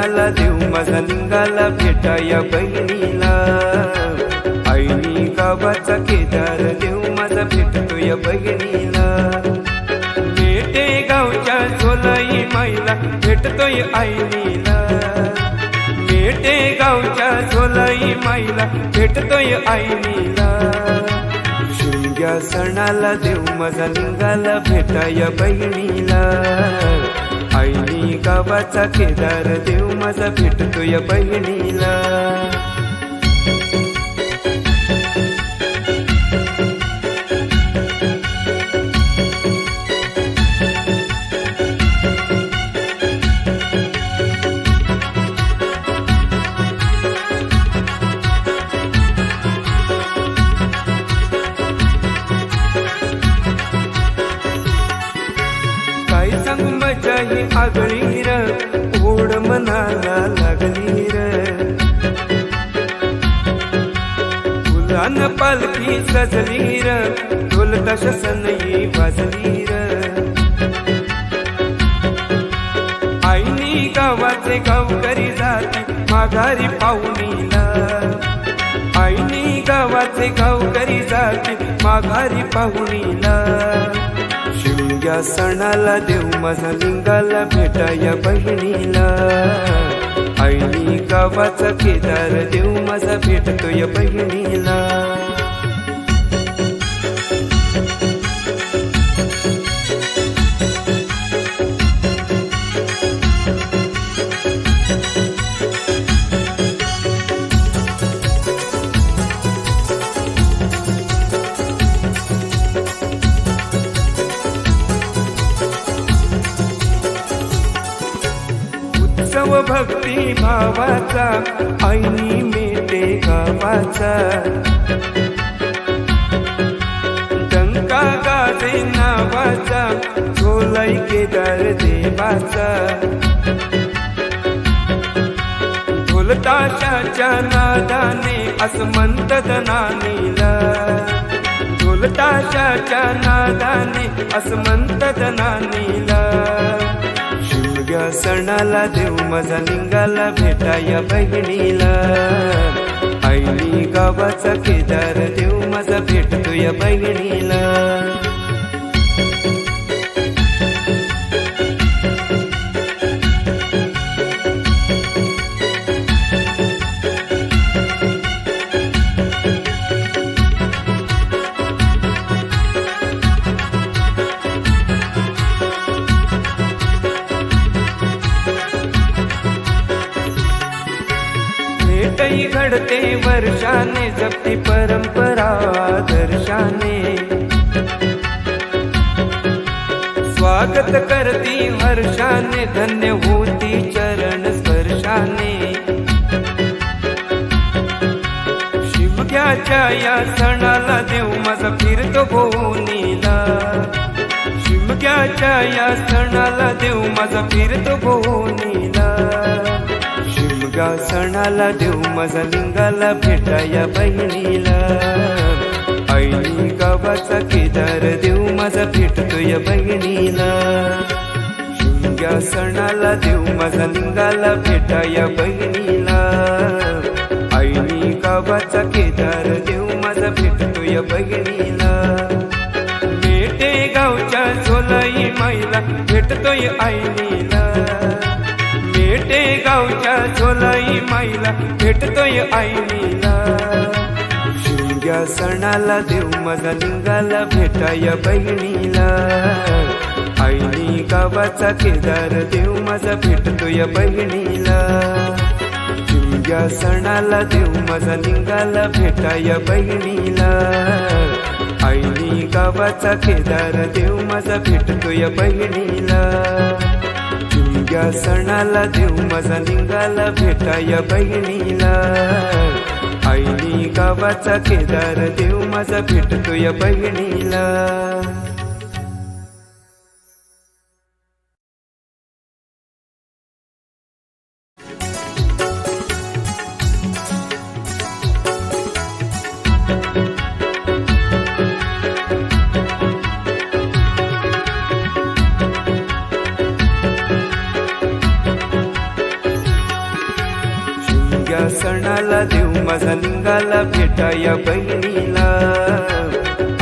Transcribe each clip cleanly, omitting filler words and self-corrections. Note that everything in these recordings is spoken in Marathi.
सणाला देव माझा लिंगाला भेटाया बहिणीला. आईनी गावाचा केदार देव माझा भेटतोय बहिणीला. बेटे गावच्या झोलाई माईला भेटतोय आईनीला. बेटे गावच्या झोलाई माईला भेटतोय आईनीला. शिमग्या सणाला देव माझा लिंगाला भेटाया बहिणीला. आईनी गावाचा केदार देव माझा भेटतोय बहिणीला. काय सांगू मजा ही आगळी र, ओढ मनाला लागली र. फुलान पालखी सजली र, ढोल ताशा सनई वाजली र. आईनी गावाचे गावकरी जाती माघारी पाहुणीला. आईनी गावाचे गावकरी जाती माघारी पाहुणीला. शिमग्या सणाला देव माझा लिंगाला भेटाया बहिणीला. आईनी गावाचा केदार देव माझा भेटतोय बहिणीला. उत्सव भक्ती भावाचा आईनी मेटे गावाचा. डंका गाजे नावाचा झोलाई केदार देवाचा. ढोल ताशाच्या नादाने असमंत दनानीला. ढोल ताशाच्या नादाने असमंत दनानीला. शिमग्या सणाला देव माझा लिंगाला भेटाया बहिणीला. आईनी गावाचा केदार देव माझा भेटतोय बहिणीला. भेटही घडते वर्षाने जपती परंपरा दर्शाने. स्वागत करती हर्षाने धन्य होती चरण स्पर्शाने. शिमग्याच्या या सणाला देव माझा फिरतो भोवनीला. शिमग्याच्या या सणाला देव माझा फिरतो भोवनीला. शिमग्या सणाला देव माझा लिंगाला भेटाया बहिणीला. आईनी गावाचा केदार देव माझा भेटतोय बहिणीला. शिमग्या सणाला देव माझा लिंगाला भेटाया बहिणीला. आईनी गावाचा केदार देव माझा भेटतोय बहिणीला. बेटे गावच्या झोलाई माईला भेटतोय आईनीला. बेटे गावच्या झोलाई माईला भेटतोय आईनीला. शिमग्या सणाला देव माझा लिंगाला भेटाया बहिणीला. आईनी गावाचा केदार देव माझा भेटतोय बहिणीला. शिमग्या सणाला देव माझा लिंगाला भेटाया बहिणीला. आईनी गावाचा केदार देव माझा भेटतोय बहिणीला. शिमग्या सणाला देव माझा लिंगाला भेटाया बहिणीला. आईनी गावाचा केदार देव माझा भेटतोय बहिणीला. सणाला देव माझा लिंगाला भेटाया बहिणीला.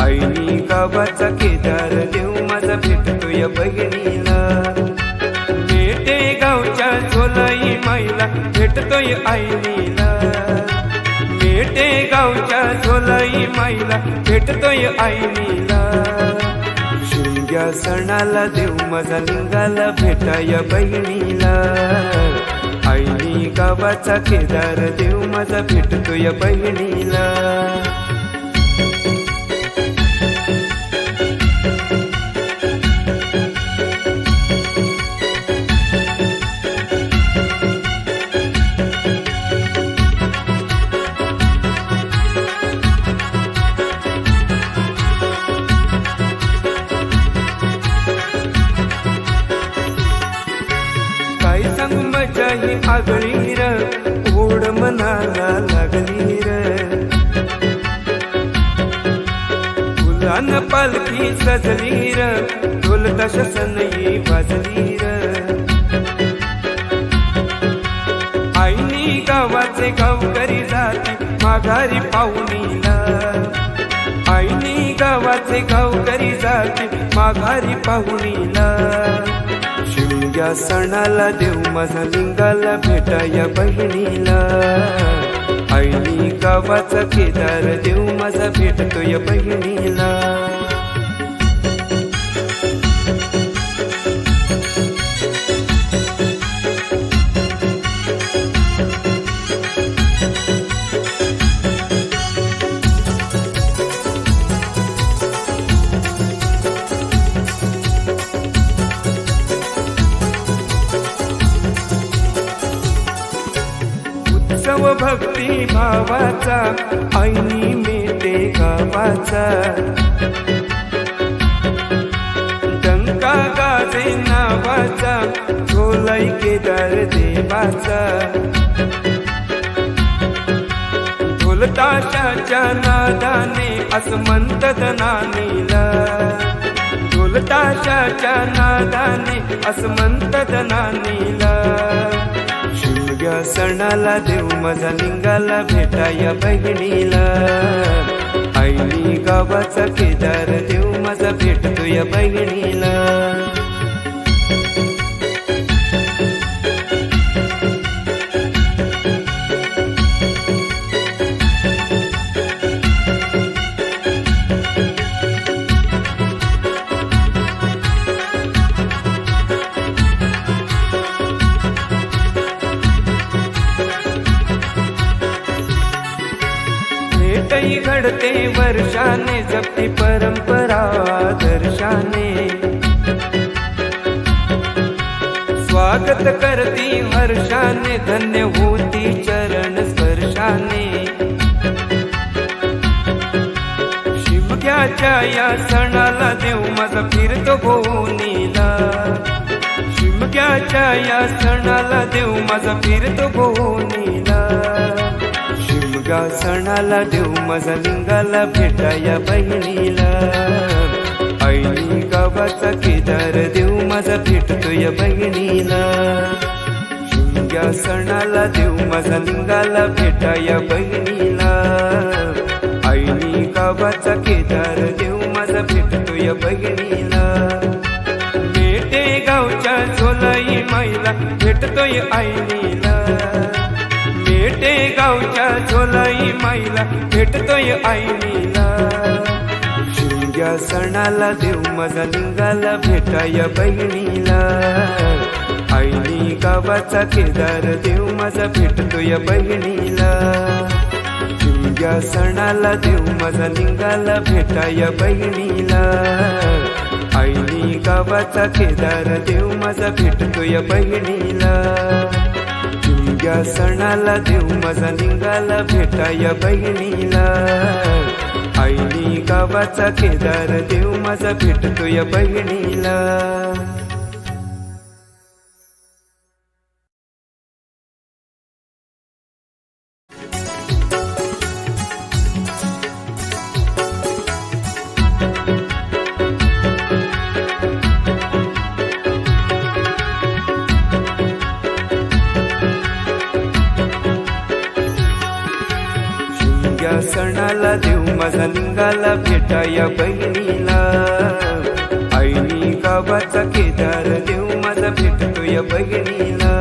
आईनी गावाचा केदार देव माझा भेटतोय बहिणीला. मेटे गावच्या झोलाई माईला भेटतोय आईनीला. मेटे गावच्या झोलाई माईला भेटतोय आईनीला. शिमग्या सणाला देव माझा लिंगाला भेटाया बहिणीला. आईनी गावाचा केदार देव माझा भेटतोय बहिणीला. काय सांगू मजा ही आगळी र, ओढ मनाला लागली र. फुलान पालखी सजली र, ढोल ताशा सनई वाजली र. आईनी गावाचे गावकरी जाती माघारी पाहुणीला. आईनी गावाचे गावकरी जाती माघारी पाहुणीला. शिमग्या सणाला देव माझा लिंगाला भेटाया बहिणीला. आईनी गावाचा केदार देव माझा भेटतोय बहिणीला. उत्सव भक्ती भावाचा आईनी मेटे गावाचा. डंका गाजे नावाचा झोलाई केदार देवाचा. ढोल ताशाच्या नादाने अस्मंत धनानीला. ढोल ताशाच्या नादाने अस्मंत धनानीला. शिमग्या सणाला देव माझा लिंगाला भेटाया बहिणीला. आईनी गावाचा केदार देव माझा भेटतोय बहिणीला. भेटही घडते वर्षाने जपती परंपरा दर्शाने. स्वागत करती हर्षाने धन्य होती चरण स्पर्शाने. शिमग्याच्या या सणाला देव माझा फिरतो भोवनीला. शिमग्याच्या या सणाला देव माझा फिरतो भोवनीला. शिमगा सणाला देव माझा लिंगाला भेटाया बहिणीला. आईनी गावाचा केदार देव माझा भेटतोय बहिणीला. शिमग्या सणाला देव माझा लिंगाला भेटाया बहिणीला. आईनी गावाचा केदार देव माझा भेटतोय बहिणीला. मेटे गावच्या झोलाई माईला भेटतोय आईनीला. मेटे गावच्या झोलाई माईला भेटतोय आईनीला. शिमग्या सणाला देव माझा लिंगाला भेटाया बहिणीला. आईनी गावाचा केदार देव माझा भेटतोय बहिणीला. शिमग्या सणाला देव माझा लिंगाला भेटाया बहिणीला. आईनी गावाचा केदार देव माझा भेटतोय बहिणीला. शिमग्या सणाला देव माझा लिंगाला भेटाया बहिणीला. आईनी गावाचा केदार देव माझा भेटतोय बहिणीला. माझा निघाला भेटाया बहिणीला. आईनी गावाचा केदार देव माझा भेटतोय बहिणीला.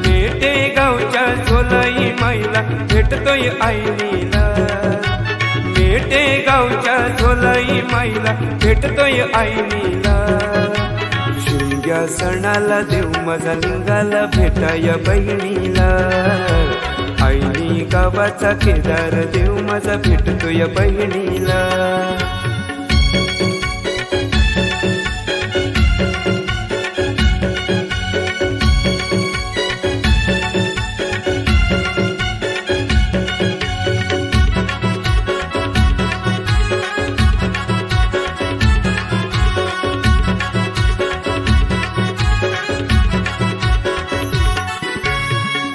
मेटे गावच्या झोलाई माईला भेटतोय आईनीला. मेटे गावच्या झोलाई माईला भेटतोय आईनीला. शिमग्या सणाला देव माझा निघाला भेटाया बहिणीला. आईनी गावाचा केदार देव माझा भेटतोय बहिणीला.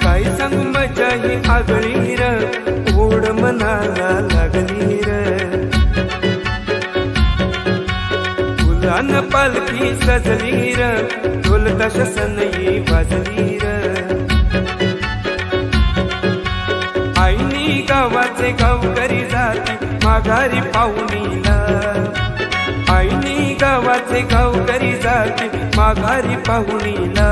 काय सांगू मजा ही आगळी र, ओढ मनाला लागली र. फुलान पालखी सजली र, ढोल ताशा सनई वाजली र. आईनी गावाचे गावकरी जाती माघारी पाहुणीला. आईनी गावाचे गावकरी जाती माघारी पाहुणीला.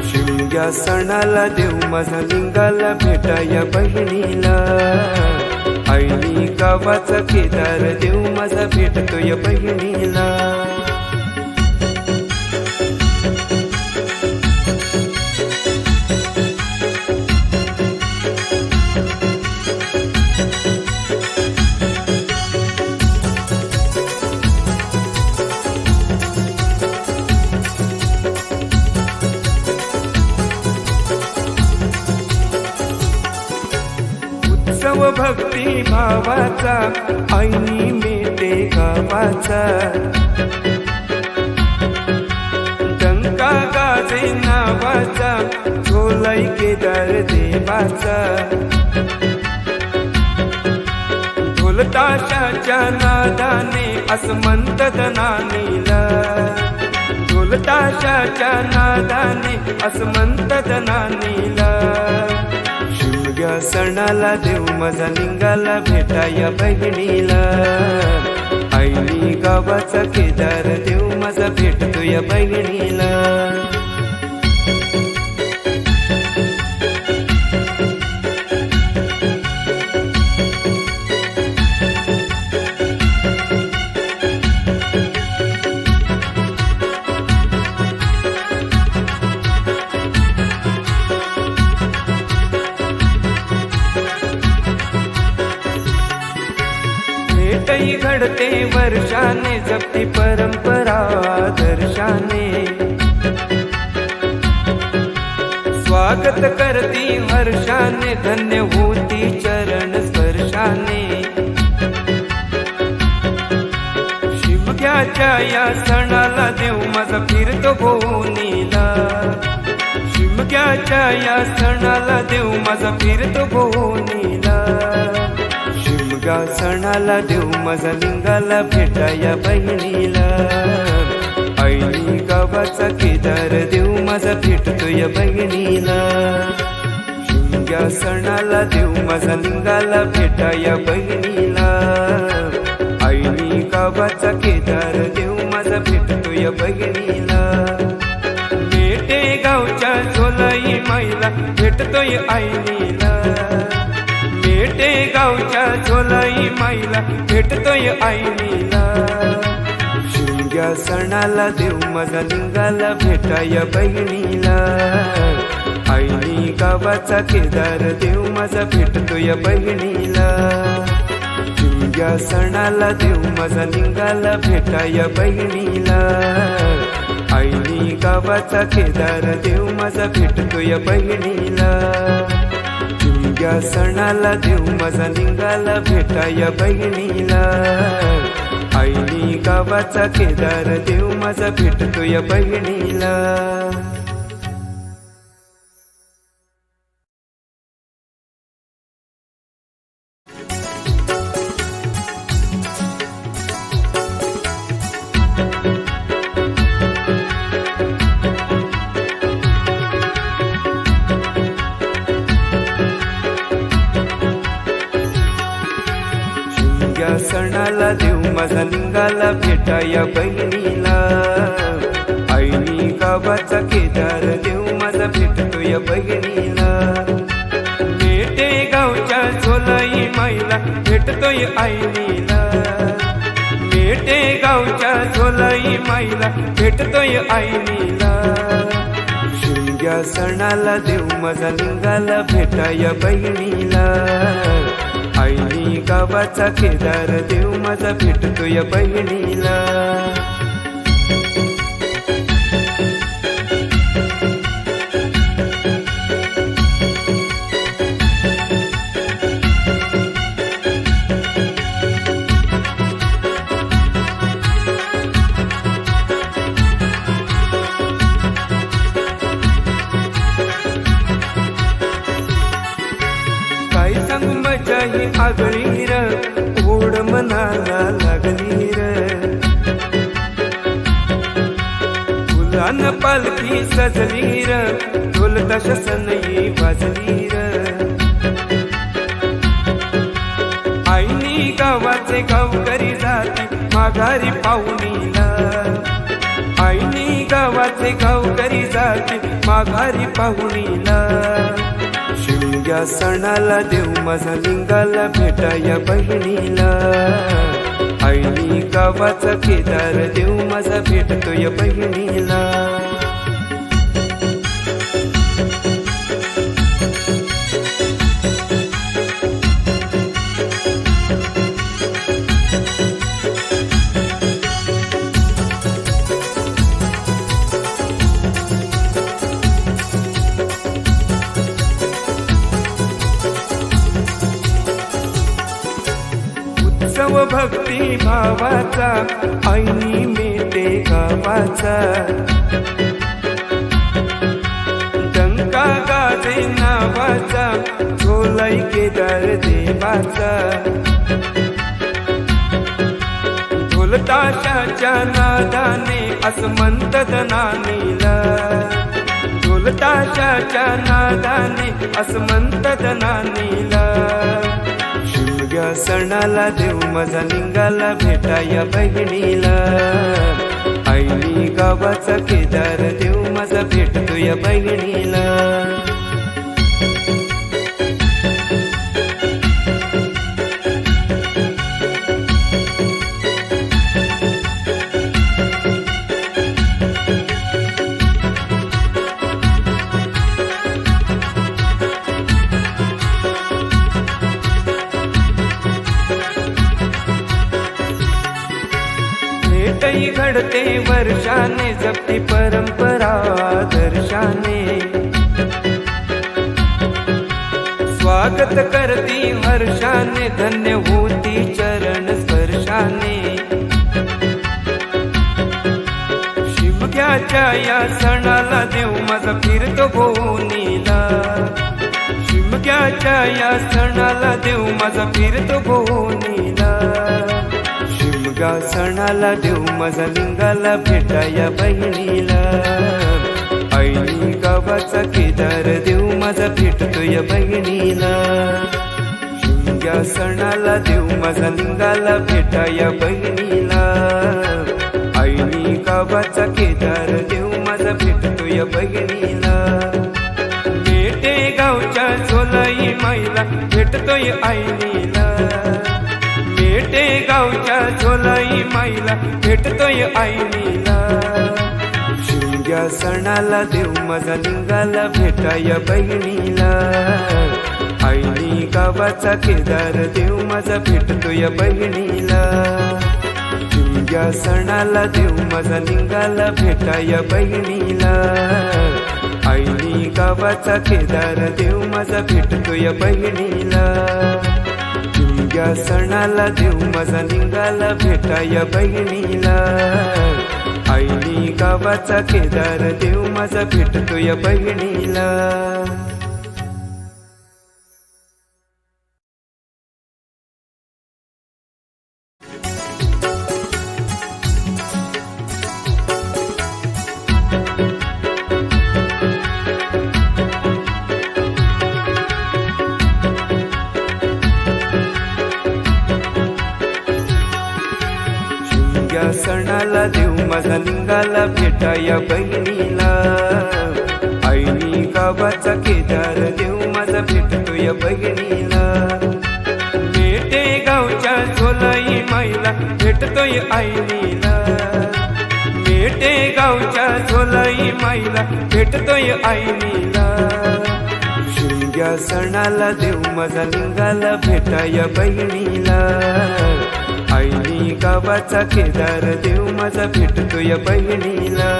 शिमग्या सणाला देव माझा निघाला भेटाया बहिणीला. आईनी गावाचा केदार देव माझा भेटतोय बहिणीला. उत्सव भक्ती भावाचा आईनी मेटे गावाचा. डंका गाजे नावाचा झोलाई केदार देवाचा. ढोल ताशाच्या नादाने अस्मंत दनानीला. ढोल ताशाच्या नादाने अस्मंत दनानीला. शिमग्या सणाला देव माझा निघाला भेटाया बहिणीला. आईनी गावाचा केदार देव माझा भेटतोय बहिणीला. भेटही घडते वर्षाने जपती परंपरा दर्शाने. स्वागत करती हर्षाने धन्य होती चरण स्पर्शाने. शिमग्याच्या या सणाला देव माझा फिरतो भोवनीला. शिमग्याच्या या सणाला देव माझा फिरतो भोवनीला. शिमग्या सणाला देव माझा निघाला भेटाया बहिणीला. आईनी गावाचा केदार देव माझा भेटतोय बहिणीला. शिमग्या सणाला देव माझा निघाला भेटाया बहिणीला. आईनी गावाचा केदार देव माझा भेटतोय बहिणीला. मेटे गावच्या झोलाई माईला भेटतोय आईनीला. मेटे गावच्या झोलाई माईला भेटतोय आईनीला. शिमग्या सणाला देव माझा निघाला भेटाया बहिणीला. आईनी गावाचा केदार देव माझा भेटतोय बहिणीला. शिमग्या सणाला देव माझा निघाला भेटाया बहिणीला. आईनी गावाचा केदार देव माझा भेटतोय बहिणीला. शिमग्या सणाला देव माझा निघाला भेटाया बहिणीला. आईनी गावाचा केदार देव माझा भेटतोय बहिणीला. माझा लिंगाला भेटाया बहिणीला. आईनी गावाचा केदार देव माझा भेटतोय बहिणीला. मेटे गावच्या झोलाई माईला भेटतोय आईनीला. मेटे गावच्या झोलाई माईला भेटतोय आईनीला. शिमग्या सणाला देव माझा लिंगाला भेटाया बहिणीला. आईनी गावाचा केदार देव माझा भेटतोय बहिणीला. काय सांगू मजा ही आगळी र, ओढ मनाला लागली र. फुलान पालखी सजली र, ढोल ताश सनई वाजली र. आईनी गावाचे गावकरी जाती माघारी पाहुणीला. आईनी गावाचे गावकरी जाती माघारी पाहुणीला. शिमग्या सणाला देव माझा लिंगाला भेटाया बहिणीला. आईनी गावाचा केदार देव माझा भेटतोय बहिणीला. उत्सव भक्ती भावाचा आईनी मेटे गावाचा. डंका गाजे नावाचा झोलाई केदार देवाचा. ढोल ताशाच्या नादाने असमंत दनानीला. ढोल ताशाच्या नादाने असमंत दनानीला. शिमग्या सणाला देव माझा लिंगाला भेटाया बहिणीला. आईनी गावाचा केदार देव माझा भेटतोय बहिणीला. भेटही घडते वर्षाने जपती परंपरा दर्शाने. स्वागत करती हर्षाने धन्य होती चरण स्पर्शाने. शिमग्याच्या या सणाला देव माझा फिरतो भोवनीला. शिमग्याच्या या सणाला देव माझा फिरतो भोवनीला. शिमगा सणाला देव माझा लिंगाला भेटाया बहिणीला. आईनी गावाचा केदार देव माझा भेटतोय बहिणीला. शिमग्या सणाला देव माझा लिंगाला भेटाया बहिणीला. आईनी गावाचा केदार देव माझा भेटतोय बहिणीला. मेटे गावच्या झोलाई माईला भेटतोय आईनीला. मेटे गावच्या झोलाई माईला भेटतोय आईनीला. शिमग्या सणाला देव माझा लिंगाला भेटाया बहिणीला. आईनी गावाचा केदार देव माझा भेटतोय बहिणीला. शिमग्या सणाला देव माझा लिंगाला भेटाया बहिणीला. आईनी गावाचा केदार देव माझा भेटतोय बहिणीला. शिमग्या सणाला देव माझा लिंगाला भेटाया बहिणीला. आईनी गावाचा केदार देव माझा भेटतोय बहिणीला. या बहिणीला. आईनी गावाचा केदार देव माझा भेटतो या बहिणीला. मेटे गावच्या झोलाई माईला भेटतोय आईनीला. मेटे गावच्या झोलाई माईला भेटतोय आईनीला. शिमग्या सणाला देव माझा लिंगाला भेटा या बहिणीला. आईनी गावाचा केदार देव माझा भेटतो या बहिणीला.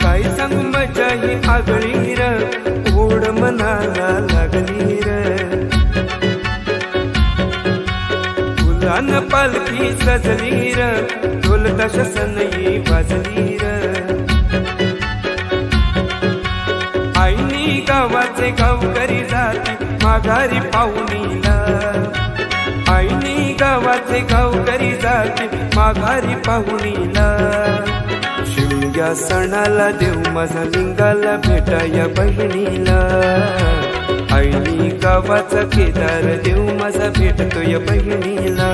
काय सांगू मजा ही आगळी र, ओढ मनाला लागली र. फुलान पालखी सजली र, ढोल ताशा सनई वाजली र. आईनी गावाचे गावकरी जाती माघारी पाहुणीला. आईनी गावाचे गावकरी जाती माघारी पाहुणीला. शिमग्या सणाला देव माझा लिंगाला भेटा या बहिणीला. आईनी गावाचा केदार देव माझा भेटतो या बहिणीला.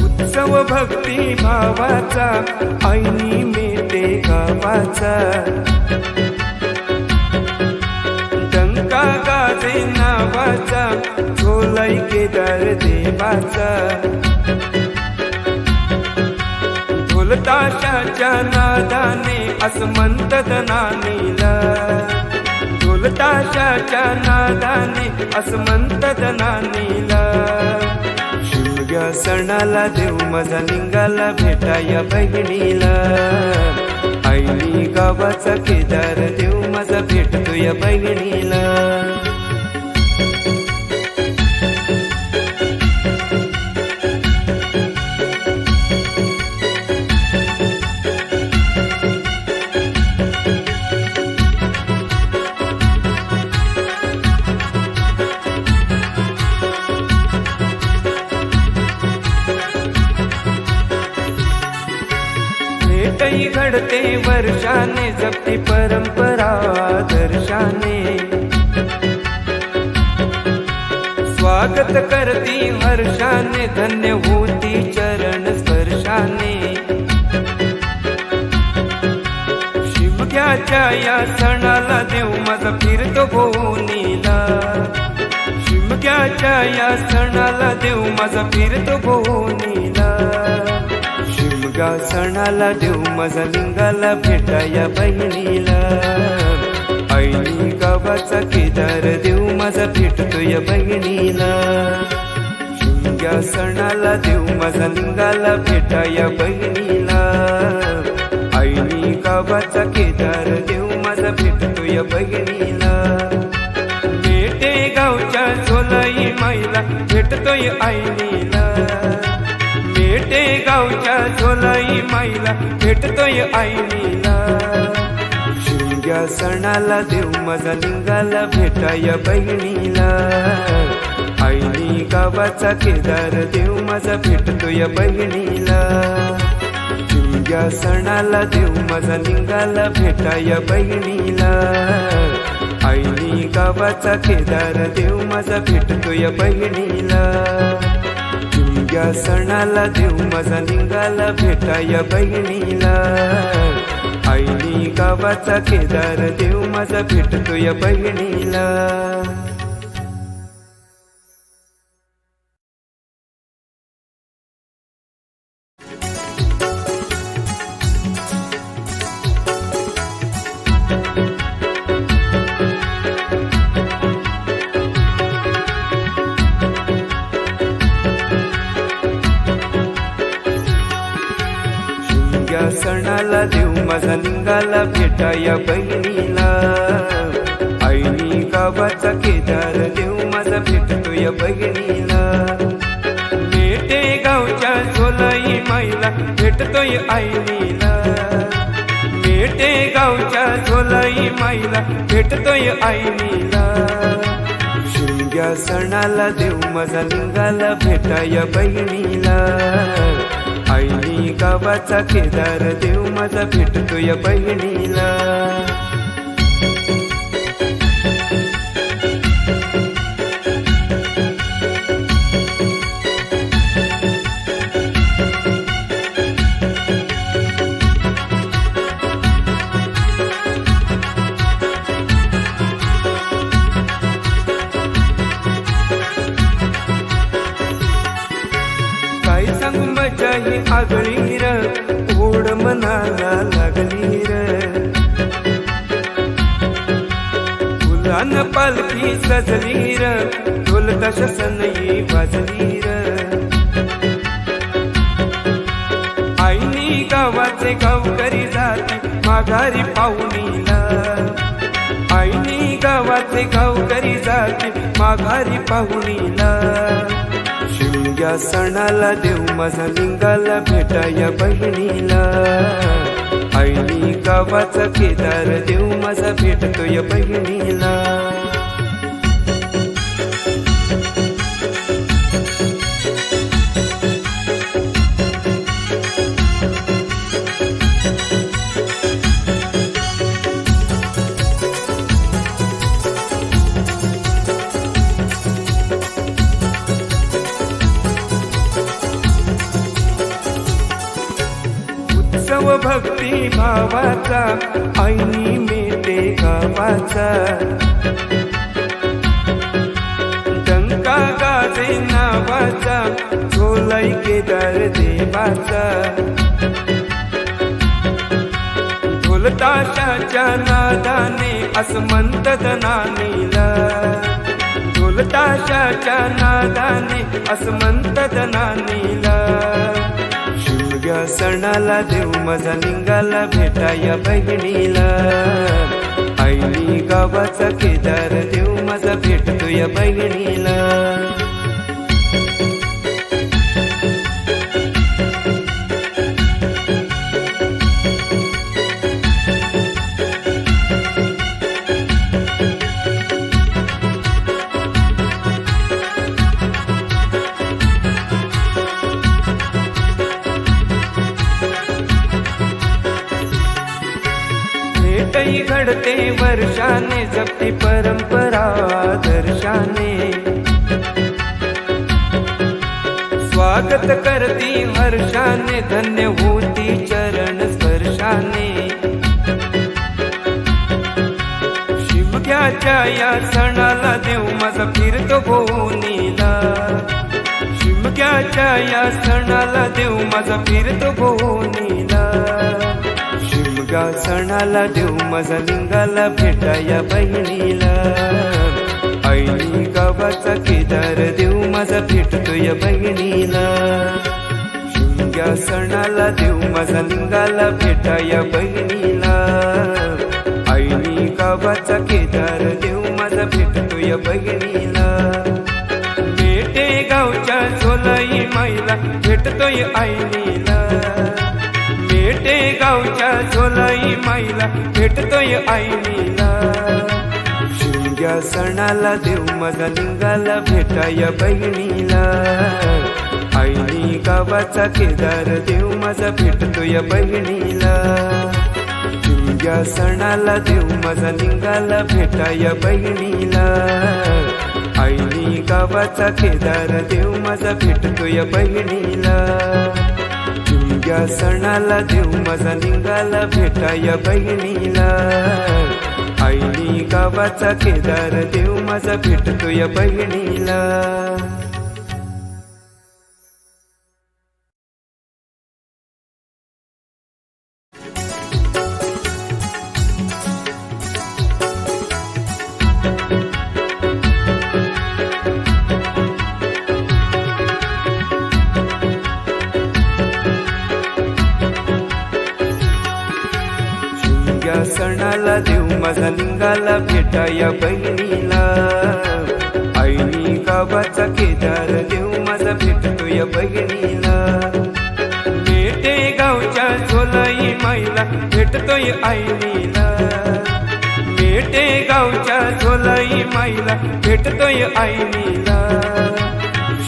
उत्सव भक्ती भावाचा आईनी मेटे गावाचा. डंका गाजे नावाचा झोलाई केदार देवाचा. ढोल ताशाच्या नादाने अस्मंत दनानीला. ढोल ताशाच्या नादाने अस्मंत दनानीला. शिमग्या सणाला देव माझा लिंगाला भेटा या बहिणीला. आईनी गावाचा केदार देव माझा भेटतो या बहिणीला. भेटही घडते वर्षाने, जपती परंपरा दर्शाने. स्वागत करती हर्षाने, धन्य होती चरण स्पर्शाने. शिमग्याच्या या सणाला देव माझा फिरतो भोवनीला. शिमग्याच्या या सणाला देव माझा फिरतो भोवनीला. शिमग्या सणाला देव माझा लिंगाला भेटा या बहिणीला. आईनी गावाचा केदार देव माझा भेटतो या बहिणीला. शिमग्या सणाला देव माझा लिंगाला भेटा या बहिणीला. आईनी गावाचा केदार देव माझा भेटतो या बहिणीला. मेटे गावच्या झोलाई माईला भेटतोय आईनीला. मेटे गावच्या झोलाई माईला भेटतोय आईनीला. शिमग्या सणाला देव माझा लिंगाला भेटा या बहिणीला. आईनी गावाचा केदार देव माझा भेटतो या बहिणीला. शिमग्या सणाला देव माझा लिंगाला भेटा या बहिणीला. आईनी गावाचा केदार देव माझा भेटतो या बहिणीला. शिमग्या सणाला देव माझा लिंगाला भेटा या बहिणीला. आईनी गावाचा केदार देव माझा भेटतो या बहिणीला. सणाला सणाला देव माझा निघाला भेटाया बहिणीला. आईनी गावाचा केदार देव माझा भेटतोय बहिणीला. मेटे गावच्या झोलाई माईला भेटतोय आईनीला. मेटे गावच्या झोलाई माईला भेटतोय आईनीला. शिमग्या सणाला देव माझा निघाला भेटाया बहिणीला. आईनी गावाचा केदार देव माझा भेटतोय बहिणीला. काय सांगू मजा ही आगळी र, ओढ मनाला लागली र. फुलान पालखी सजली र, ढोल ताशा सनई वाजली र. आईनी गावाचे गावकरी जाती माघारी पाहुणीला. आईनी गावाचे गावकरी जाती माघारी पाहुणीला. शिमग्या सणाला देव माझा निघाला भेटाया बहिणीला. आईनी गावाचा केदार देव माझा भेटतोय बहिणीला. उत्सव भक्ती भावाचा आईनी मेटे गावाचा. डंका गाजे नावाचा झोलाई केदार देवाचा. ढोल ताशाच्या नादाने अस्मंत दनानीला. ढोल ताशाच्या नादाने अस्मंत दनानीला. शिमग्या सणाला देव माझा निघाला भेटाया बहिणीला. आईनी गावाचा केदार देव माझा भेटतोय बहिणीला. भेटही घडते वर्षाने जपती परंपरा दर्शाने. स्वागत करती हर्षाने धन्य होती चरण स्पर्शाने. शिमग्याच्या या सणाला देव माझा फिरतो भोवनीला. शिमग्याच्या या सणाला देव माझा फिरतो भोवनीला. शिमगा सणाला देव माझा निघाला भेटाया बहिणीला. आईनी गावाचा केदार देव माझा भेटतोय बहिणीला. शिमग्या सणाला देव माझा निघाला भेटाया बहिणीला. आईनी गावाचा केदार देव माझा भेटतोय बहिणीला. मेटे गावच्या झोलाई माईला भेटतोय आईनीला. मेटे गावच्या झोलाई माईला भेटतोय आईनीला. शिमग्या सणाला देव माझा निघाला भेटाया बहिणीला. आईनी गावाचा केदार देव माझा भेटतोय बहिणीला. शिमग्या सणाला देव माझा निघाला भेटाया बहिणीला. आईनी गावाचा केदार देव माझा भेटतोय बहिणीला. शिमग्या सणाला देव माझा निघाला भेटाया बहिणीला. आईनी गावाचा केदार देव माझा भेटतोय बहिणीला. शिमग्या सणाला देव माझा लिंगाला भेटाया बहिणीला. आईनी गावाचा केदार देव माझा भेटतोय बहिणीला. मेटे गावच्या झोलाई माईला भेटतोय आईनीला. मेटे गावच्या झोलाई माईला भेटतोय आईनीला.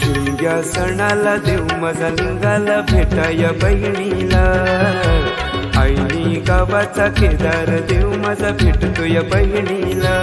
शिमग्या सणाला देव माझा लिंगाला भेटाया बहिणीला. आईनी गावाचा केदार देव माझा भेटतोय बहिणीला.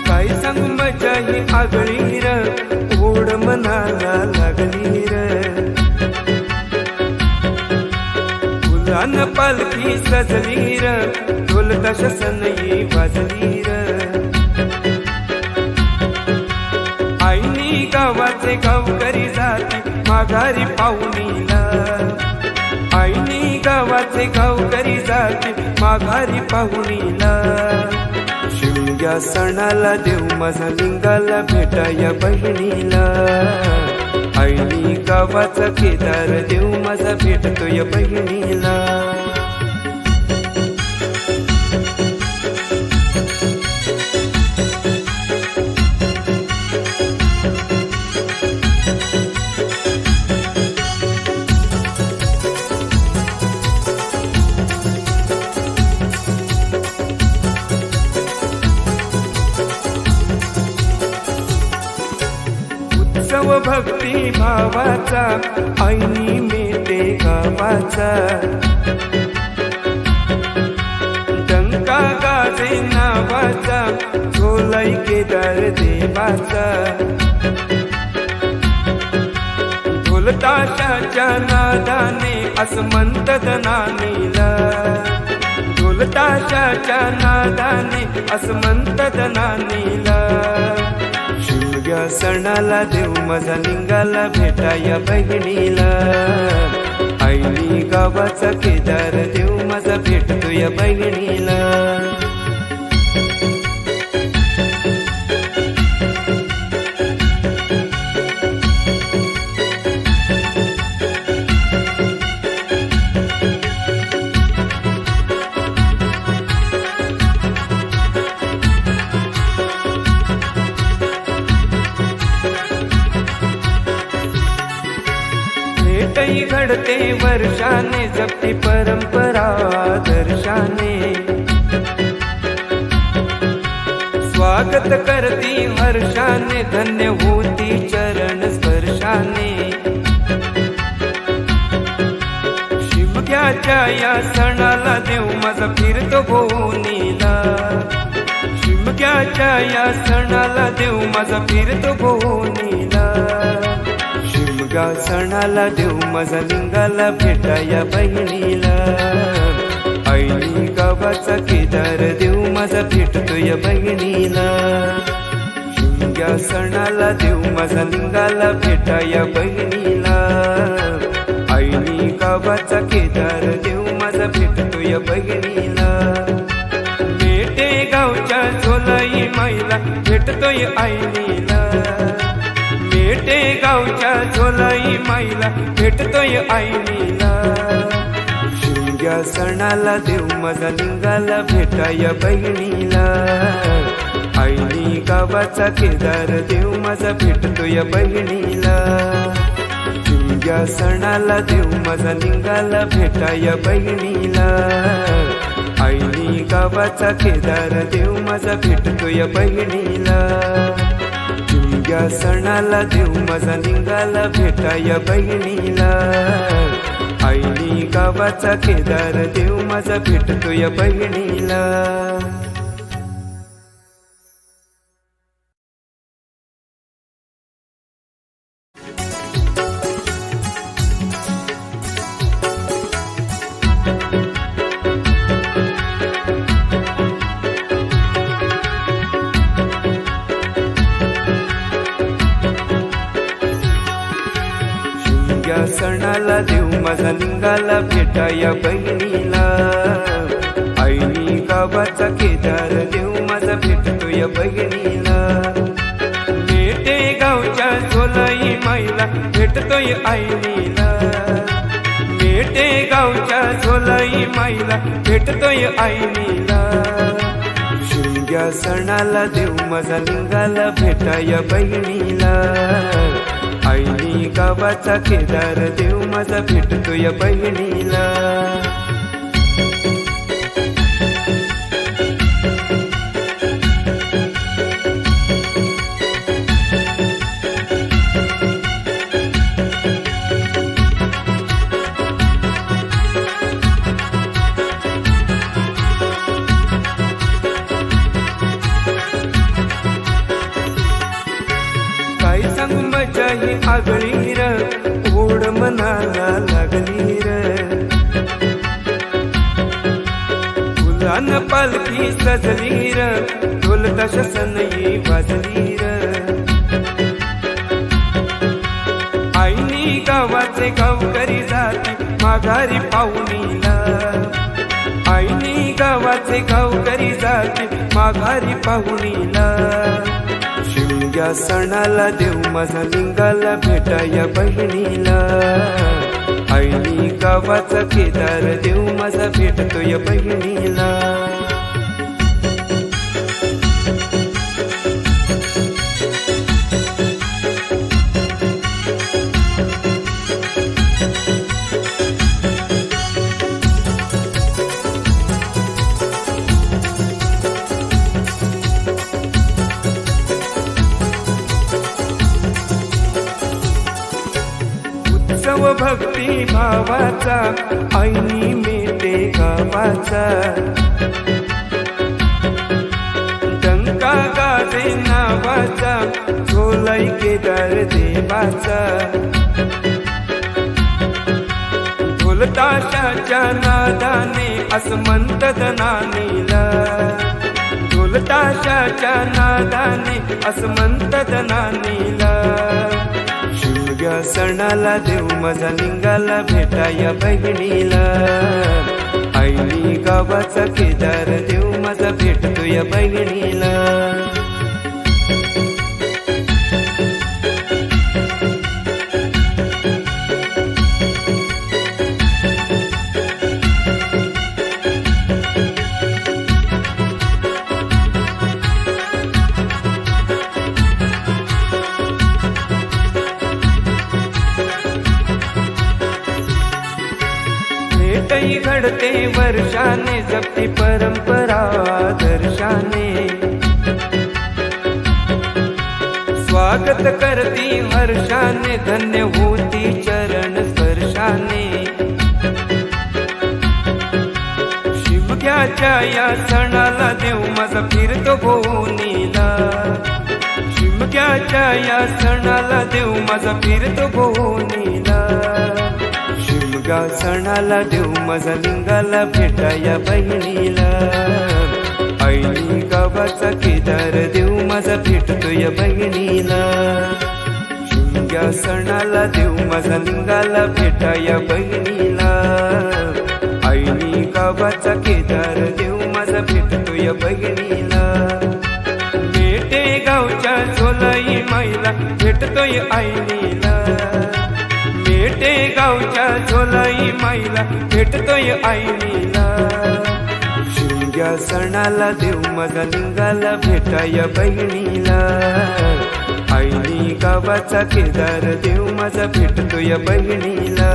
काय सांगू मजा ही आगळी र, ओढ मनाला लागली र. फुलान पालखी सजली र, ढोल ताशा सनई वाजली र. आईनी गावाचे गावकरी जाती माघारी पाहुणीला. आईनी गावाचे गावकरी जाती माघारी पाहुणीला. शिमग्या सणाला देव माझा लिंगाला भेटाया बहिणीला. आईनी गावाचा केदार देव माझा भेटतोय बहिणीला. उत्सव भक्ती भावाचा आईनी मेटे गावाचा. डंका गाजे नावाचा झोलाई केदार देवाचा. ढोल ताशाच्या नादाने असमंत दनानीला. ढोल ताशाच्या नादाने असमंत दनानीला. शिमग्या सणाला देव माझा लिंगाला भेटाया बहिणीला. आईनी गावाचा केदार देव माझा भेटतोय बहिणीला. भेटही घडते वर्षाने, जपती परंपरा दर्शाने. स्वागत करती हर्षाने, धन्य होती चरण स्पर्शाने. शिमग्याच्या या सणाला देव माझा फिरतो भोवनीला. शिमग्याच्या या सणाला देव माझा फिरतो भोवनीला. शिमगा सणाला देव माझा लिंगाला भेटाया बहिणीला. आईनी गावाचा केदार देव माझा भेटतोय बहिणीला. शिमग्या सणाला देव माझा लिंगाला भेटाया बहिणीला. आईनी गावाचा केदार देव माझा भेटतोय बहिणीला. मेटे गावच्या झोलाई माईला भेटतोय आईनीला. मेटे गावच्या झोलाई माईला भेटतोय आईनीला. शिमग्या सणाला देव माझा लिंगाला भेटाया बहिणीला. आईनी गावाचा केदार देव माझा भेटतोय बहिणीला. शिमग्या सणाला देव माझा लिंगाला भेटाया बहिणीला. आईनी गावाचा केदार देव माझा भेटतोय बहिणीला. शिमग्या सणाला देव माझा लिंगाला भेटाया बहिणीला. आईनी गावाचा केदार देव माझा भेटतोय बहिणीला. शिमग्या सणाला देव माझा लिंगाला भेटाया बहिणीला आईनी गावाचा केदार देव माझा भेटतोय बहिणीला मेटे गावच्या झोलाई माईला भेटतोय आईनीला मेटे गावच्या झोलाई माईला भेटतोय आईनीला शिमग्या सणाला देव माझा लिंगाला भेटाया बहिणीला आईनी गावाचा केदार देव माझा भेटतोय बहिणीला सांगू मजा ही आगळी र ओढ मनाला लागली र फुलान पालखी सजली र ढोल ताशा सनई वाजली र आईनी गावाचे गावकरी जाती माघारी पाहुणीला आईनी गावाचे गावकरी जाती माघारी पाहुणीला शिमग्या सणाला देव माझा लिंगाला भेटाया बहिणीला आईनी गावाचा केदार देव माझा भेटतोय बहिणीला उत्सव भक्ती भावाचा आईनी मेटे गावाचा डंका गाजे नावाचा झोलाई केदार देवाचा ढोल ताशाच्या नादाने असमंत दनानीला ढोल ताशाच्या नादाने असमंत दनानीला शिमग्या सणाला देव माझा लिंगाला भेटाया बहिणीला आईनी गावाचा केदार देव माझा भेटतोय बहिणीला भेटही घडते वर्षाने जपती परंपरा दर्शाने स्वागत करती हर्षाने धन्य होती चरण स्पर्शाने शिमग्याच्या या सणाला देव माझा फिरतो भोवनीला शिमग्याच्या या सणाला देव माझा फिरतो भोवनीला शिमग्या सणाला देव माझा लिंगाला भेटाया बहिणीला आईनी गावाचा केदार देव माझा भेटतोय बहिणीला शिमग्या सणाला देव माझा लिंगाला भेटाया बहिणीला आईनी गावाचा केदार देव माझा भेटतोय बहिणीला मेटे गावच्या झोलाई माईला भेटतोय आईनीला मेटे गावच्या झोलाई माईला भेटतोय आईनीला शिमग्या सणाला देव माझा लिंगाला भेटाया बहिणीला आईनी गावाचा केदार देव माझा भेटतोय बहिणीला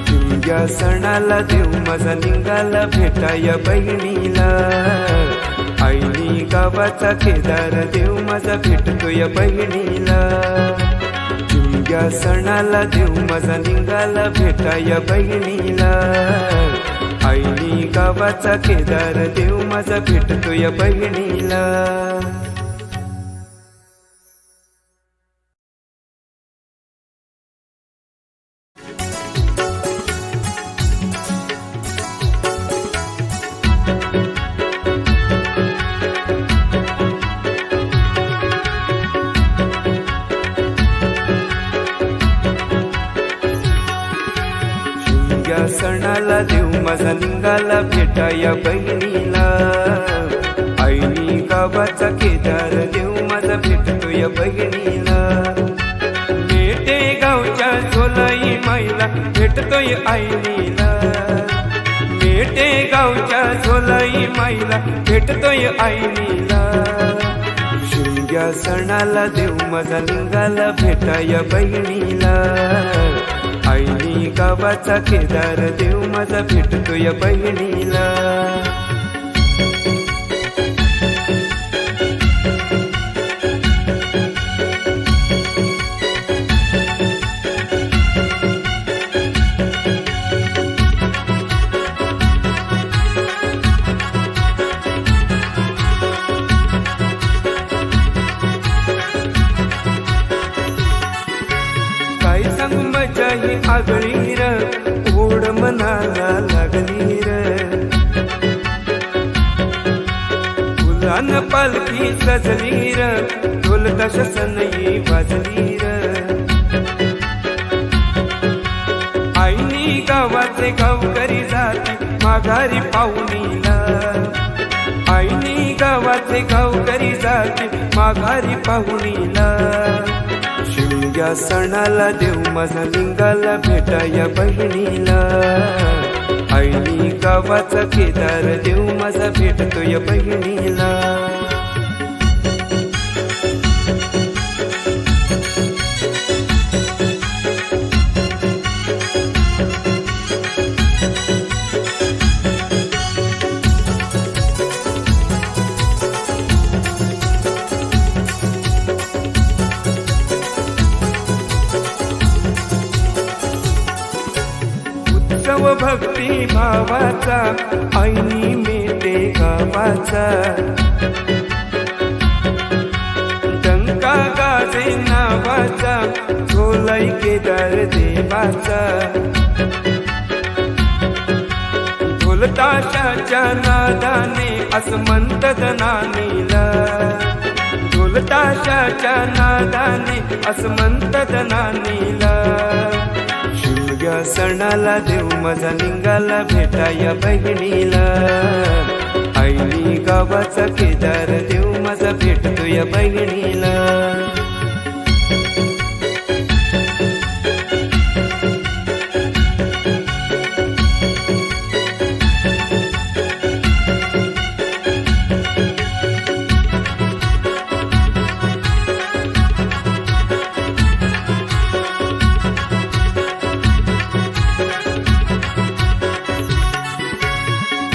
शिमग्या सणाला देव माझा लिंगाला भेटाया बहिणीला आईनी गावाचा केदार देव माझा भेटतोय बहिणीला शिमग्या सणाला देव माझा लिंगाला भेटाया बहिणीला आईनी गावाचा केदार देव माझा भेटतोय बहिणीला शिमग्या सणाला देव माझा लिंगाला भेटाया बहिणीला. आईनी गावाचा केदार देव माझा भेटतोय बहिणीला. मेटे गावच्या झोलाई माईला भेटतोय आईनीला. मेटे गावच्या झोलाई माईला भेटतोय आईनीला. शिमग्या सणाला देव माझा लिंगाला भेटाया बहिणीला. आईनी गावाचा केदार देव माझा भेटतोय बहिणीला. काय सांगू मजा ही आगळी र, ओढ मनाला लागली र. फुलान पालखी सजली र, ढोल ताशा सनई वाजली र. आईनी गावाचे गावकरी जाती माघारी पाहुणीला. आईनी गावाचे गावकरी जाती माघारी पाहुणीला. शिमग्या सणाला देव माझा लिंगाला भेटाया बहिणीला. आईनी गावाचा केदार देव माझा भेटतोय बहिणीला. उत्सव भक्ती भावाचा आईनी मेटे गावाचा. डंका गाजे नावाचा झोलाई केदार देवाचा. ढोल ताशाच्या नादाने असमंत दनानीला. ढोल ताशाच्या नादाने असमंत दनानीला. शिमग्या सणाला देव माझा लिंगाला भेटाया बहिणीला. आईनी गावाचा केदार देव माझा भेटतोय बहिणीला.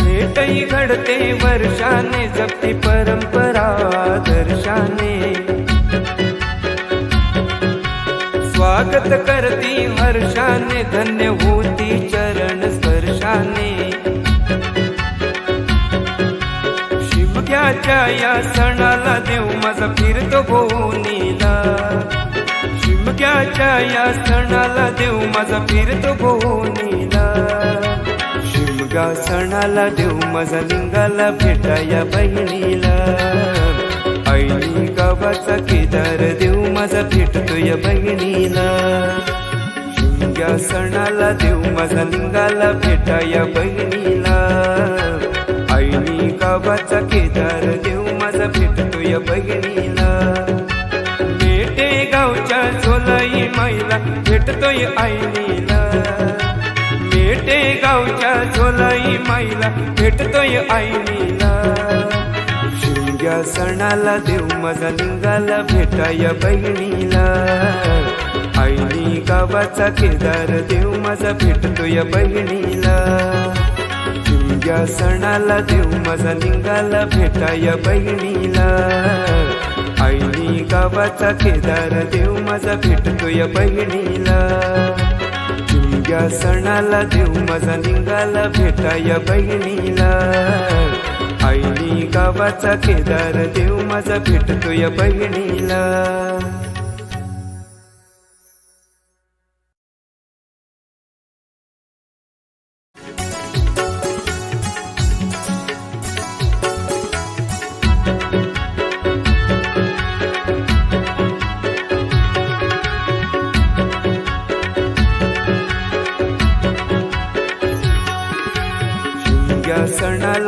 भेटही घडते वर्षाने जपती परंपरा दर्शाने. स्वागत करती हर्षाने धन्य होती चरण स्पर्शाने. शिमग्याच्या या सणाला देव माझा फिरतो भोवनीला. शिमग्याच्या या सणाला देव माझा फिरतो भोवनीला. शिमगा सणाला देव माझा लिंगाला भेटाया बहिणीला. आईनी गावाचा केदार देव माझा भेटतोय बहिणीला. शिमग्या सणाला देव माझा लिंगाला भेटाया बहिणीला. आईनी गावाचा केदार देव माझा भेटतोय बहिणीला. मेटे गावच्या झोलाई माईला भेटतोय आईनीला. मेटे गावच्या झोलाई माईला भेटतोय आईनीला. शिमग्या सणाला देव माझा लिंगाला भेटाया बहिणीला. आईनी गावाचा केदार देव माझा भेटतोय बहिणीला. शिमग्या सणाला देव माझा लिंगाला भेटाया बहिणीला. आईनी गावाचा केदार देव माझा भेटतोय बहिणीला. शिमग्या सणाला देव माझा लिंगाला भेटाया बहिणीला. आईनी गावाचा केदार देव माझा भेटतोय बहिणीला.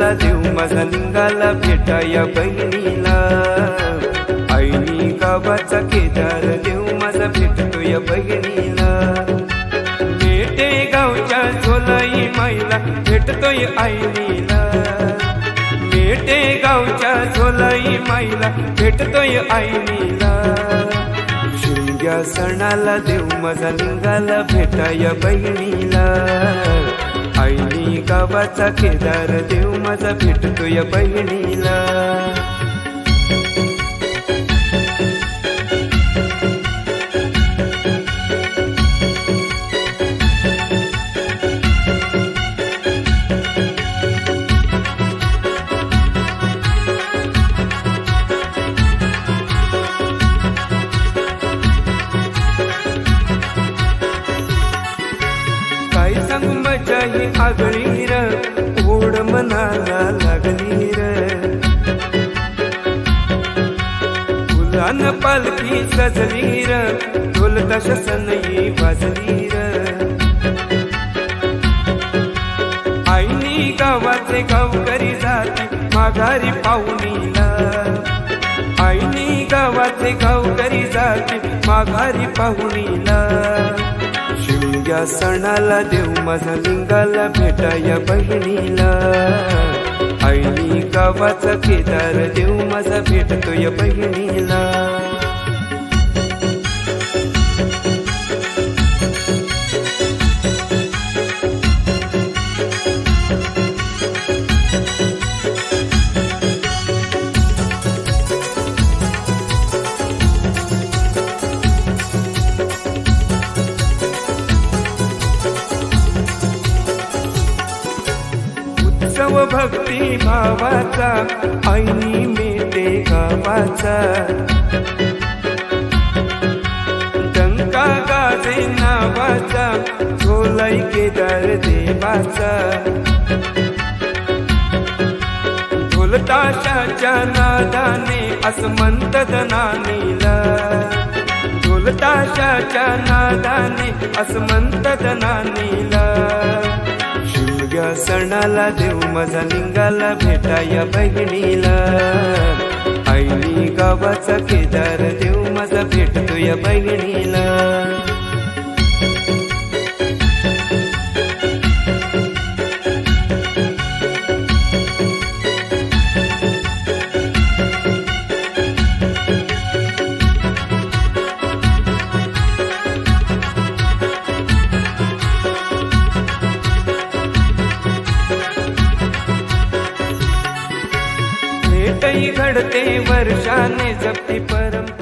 सणाला देव माझा लिंगाला भेटाया बहिणीला. आईनी गावाचा केदार देव माझा भेटतोय बहिणीला. मेटे गावच्या झोलाई माईला भेटतोय आईनीला. मेटे गावच्या झोलाई माईला भेटतोय आईनीला. शिमग्या सणाला देव माझा लिंगाला भेटाया बहिणीला. आईनी गावाचा केदार देव माझा भेटतोय बहिणीला. काय सांगू मजा ही आगळी र, ओढ मनाला लागली र. फुलान पालखी सजली र, ढोल ताशा सनई वाजली र. आईनी गावाचे गावकरी जाती माघारी पाहुणीला. आईनी गावाचे गावकरी जाती माघारी पाहुणीला. शिमग्या सणाला देव माझा लिंगाला भेटाया बहिणीला. आईनी गावाचा केदार देव माझा भेटतोय बहिणीला. उत्सव भक्ती भावाचा आईनी मेटे गावाचा. डंका गाजे नावाचा झोलाई केदार देवाचा. ढोल ताशाच्या नादाने अस्मंत दनानीला. ढोल ताशाच्या नादाने अस्मंत दनानीला. शिमग्या सणाला देव माझा लिंगाला भेटाया बहिणीला. आईनी गावाचा केदार देव माझा भेटतोय बहिणीला. भेटही घडते वर्षाने जपती परंपरा.